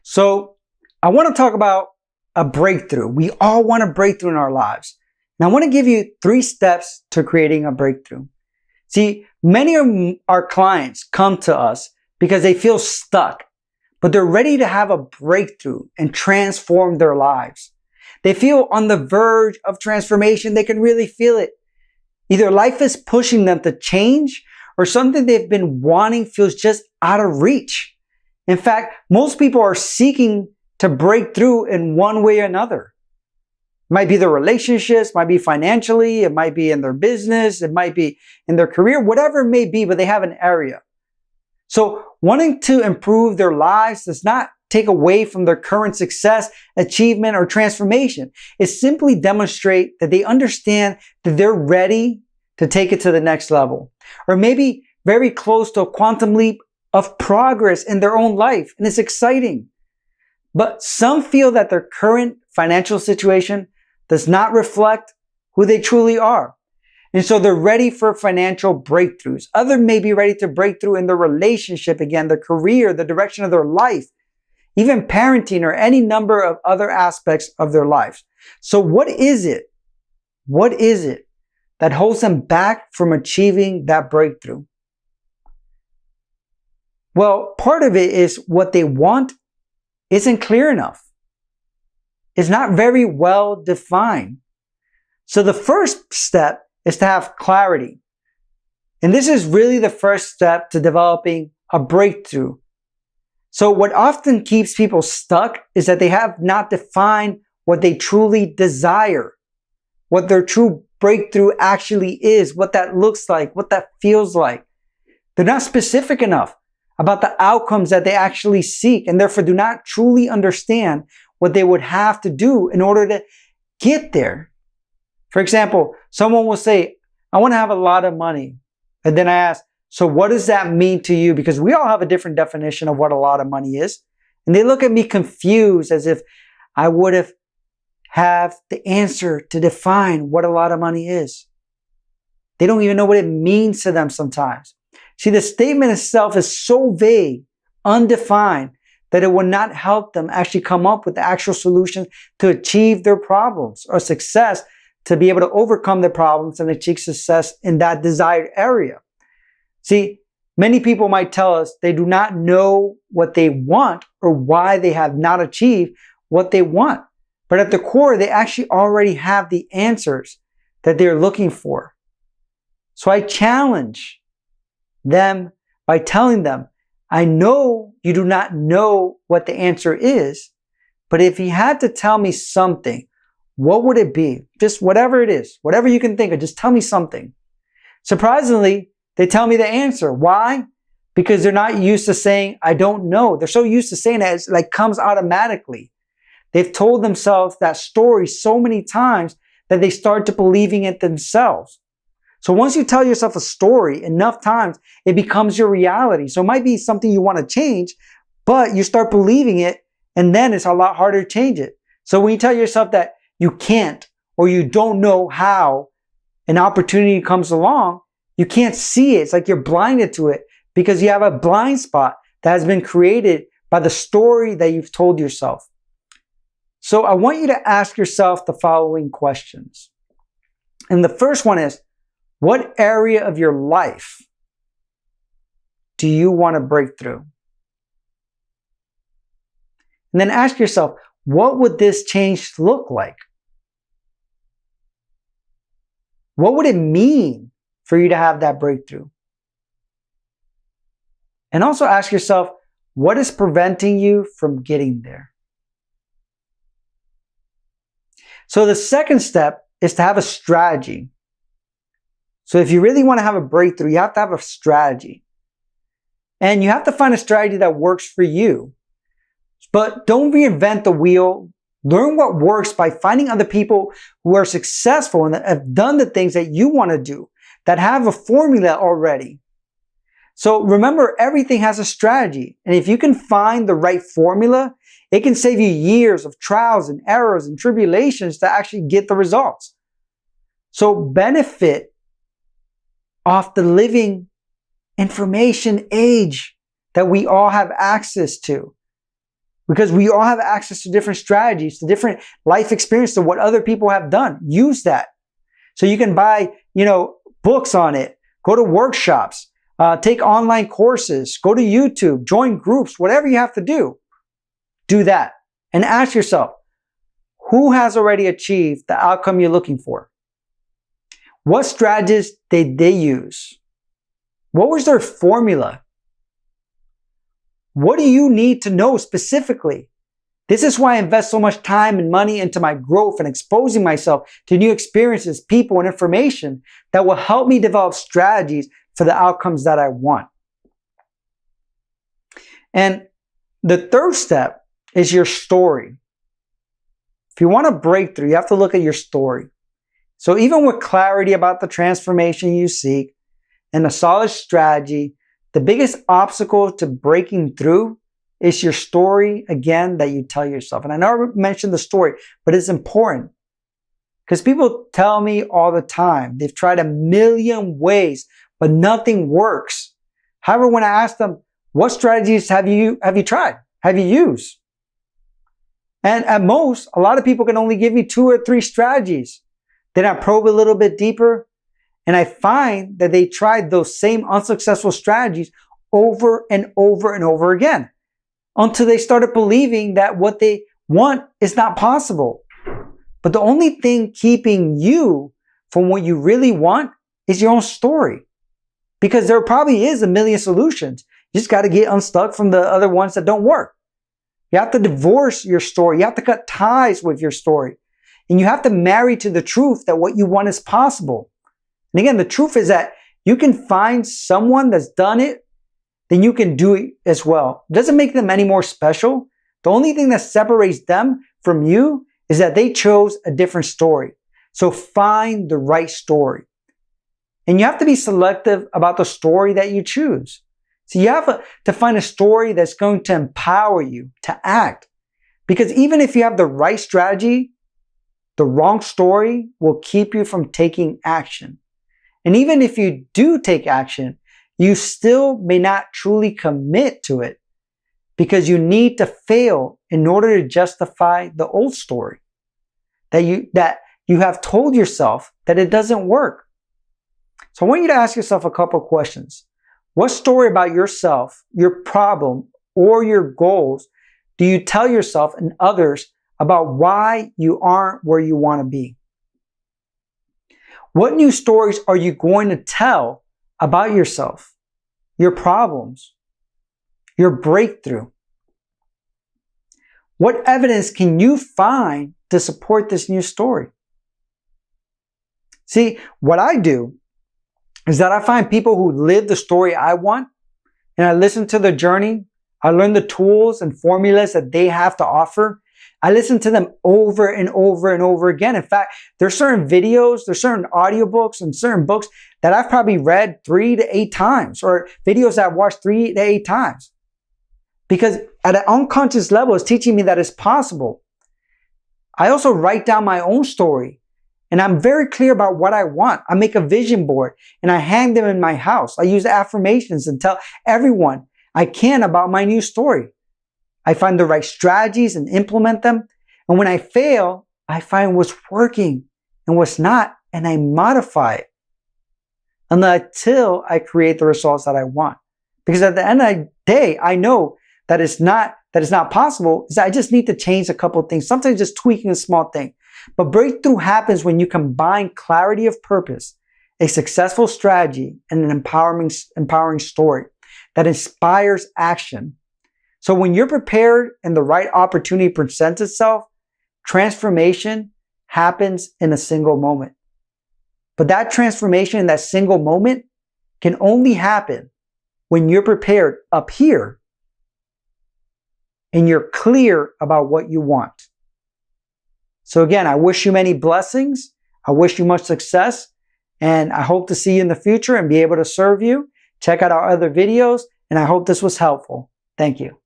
So I want to talk about a breakthrough. We all want a breakthrough in our lives. And I want to give you 3 steps to creating a breakthrough. See, many of our clients come to us because they feel stuck, but they're ready to have a breakthrough and transform their lives. They feel on the verge of transformation. They can really feel it. Either life is pushing them to change or something they've been wanting feels just out of reach. In fact, most people are seeking to break through in one way or another. It might be their relationships, might be financially, it might be in their business, it might be in their career, whatever it may be, but they have an area. So wanting to improve their lives does not take away from their current success, achievement, or transformation. It simply demonstrates that they understand that they're ready to take it to the next level, or maybe very close to a quantum leap of progress in their own life. And it's exciting. But some feel that their current financial situation does not reflect who they truly are. And so they're ready for financial breakthroughs. Others may be ready to break through in their relationship again, their career, the direction of their life, even parenting or any number of other aspects of their lives. So what is it? What is it that holds them back from achieving that breakthrough? Well, part of it is what they want isn't clear enough. It's not very well defined. So the first step is to have clarity. And this is really the first step to developing a breakthrough. So what often keeps people stuck is that they have not defined what they truly desire, what their true breakthrough actually is, what that looks like, what that feels like. They're not specific enough about the outcomes that they actually seek, and therefore do not truly understand what they would have to do in order to get there. For example, someone will say, I want to have a lot of money. And then I ask, so what does that mean to you? Because we all have a different definition of what a lot of money is. And they look at me confused as if I would have the answer to define what a lot of money is. They don't even know what it means to them sometimes. See, the statement itself is so vague, undefined, that it will not help them actually come up with the actual solution to achieve their problems or success, to be able to overcome their problems and achieve success in that desired area. See, many people might tell us they do not know what they want or why they have not achieved what they want. But at the core, they actually already have the answers that they're looking for. So I challenge them by telling them, I know you do not know what the answer is, but if you had to tell me something, what would it be? Just whatever it is, whatever you can think of, just tell me something. Surprisingly, they tell me the answer. Why? Because they're not used to saying, I don't know. They're so used to saying that it's like comes automatically. They've told themselves that story so many times that they start to believing it themselves. So once you tell yourself a story enough times, it becomes your reality. So it might be something you want to change, but you start believing it, and then it's a lot harder to change it. So when you tell yourself that you can't, or you don't know how an opportunity comes along, you can't see it. It's like you're blinded to it because you have a blind spot that has been created by the story that you've told yourself. So I want you to ask yourself the following questions. And the first one is, what area of your life do you want to break through? And then ask yourself, what would this change look like? What would it mean for you to have that breakthrough? And also ask yourself, what is preventing you from getting there? So the second step is to have a strategy. So if you really want to have a breakthrough, you have to have a strategy. And you have to find a strategy that works for you. But don't reinvent the wheel. Learn what works by finding other people who are successful and that have done the things that you want to do, that have a formula already. So remember, everything has a strategy. And if you can find the right formula, it can save you years of trials and errors and tribulations to actually get the results. So benefit off the living information age that we all have access to. because we all have access to different strategies, to different life experience, to what other people have done. Use that. So you can buy, books on it, go to workshops, take online courses, go to YouTube, join groups, whatever you have to do. Do that. And ask yourself, who has already achieved the outcome you're looking for? What strategies did they use? What was their formula? What do you need to know specifically? This is why I invest so much time and money into my growth and exposing myself to new experiences, people, and information that will help me develop strategies for the outcomes that I want. And the third step is your story. If you want a breakthrough, you have to look at your story. So even with clarity about the transformation you seek and a solid strategy, the biggest obstacle to breaking through is your story, again, that you tell yourself. And I know I mentioned the story, but it's important because people tell me all the time, they've tried a million ways, but nothing works. However, when I ask them, what strategies have you tried? Have you used? And at most, a lot of people can only give me 2 or 3 strategies. Then I probe a little bit deeper, and I find that they tried those same unsuccessful strategies over and over and over again until they started believing that what they want is not possible. But the only thing keeping you from what you really want is your own story. Because there probably is a million solutions. You just got to get unstuck from the other ones that don't work. You have to divorce your story. You have to cut ties with your story. And you have to marry to the truth that what you want is possible. And again, the truth is that you can find someone that's done it, then you can do it as well. It doesn't make them any more special. The only thing that separates them from you is that they chose a different story. So find the right story. And you have to be selective about the story that you choose. So you have to find a story that's going to empower you to act. Because even if you have the right strategy, the wrong story will keep you from taking action. And even if you do take action, you still may not truly commit to it because you need to fail in order to justify the old story that you have told yourself that it doesn't work. So I want you to ask yourself a couple of questions. What story about yourself, your problem, or your goals do you tell yourself and others about why you aren't where you want to be? What new stories are you going to tell about yourself, your problems, your breakthrough? What evidence can you find to support this new story? See, what I do is that I find people who live the story I want, and I listen to their journey. I learn the tools and formulas that they have to offer. I listen to them over and over and over again. In fact, there's certain videos, there's certain audiobooks and certain books that I've probably read 3 to 8 times, or videos that I've watched 3 to 8 times. Because at an unconscious level, it's teaching me that it's possible. I also write down my own story. And I'm very clear about what I want. I make a vision board and I hang them in my house. I use affirmations and tell everyone I can about my new story. I find the right strategies and implement them. And when I fail, I find what's working and what's not, and I modify it until I create the results that I want. Because at the end of the day, I know that it's not possible. I just need to change a couple of things. Sometimes just tweaking a small thing. But breakthrough happens when you combine clarity of purpose, a successful strategy, and an empowering story that inspires action. So when you're prepared and the right opportunity presents itself, transformation happens in a single moment. But that transformation in that single moment can only happen when you're prepared up here and you're clear about what you want. So again, I wish you many blessings. I wish you much success, and I hope to see you in the future and be able to serve you. Check out our other videos, and I hope this was helpful. Thank you.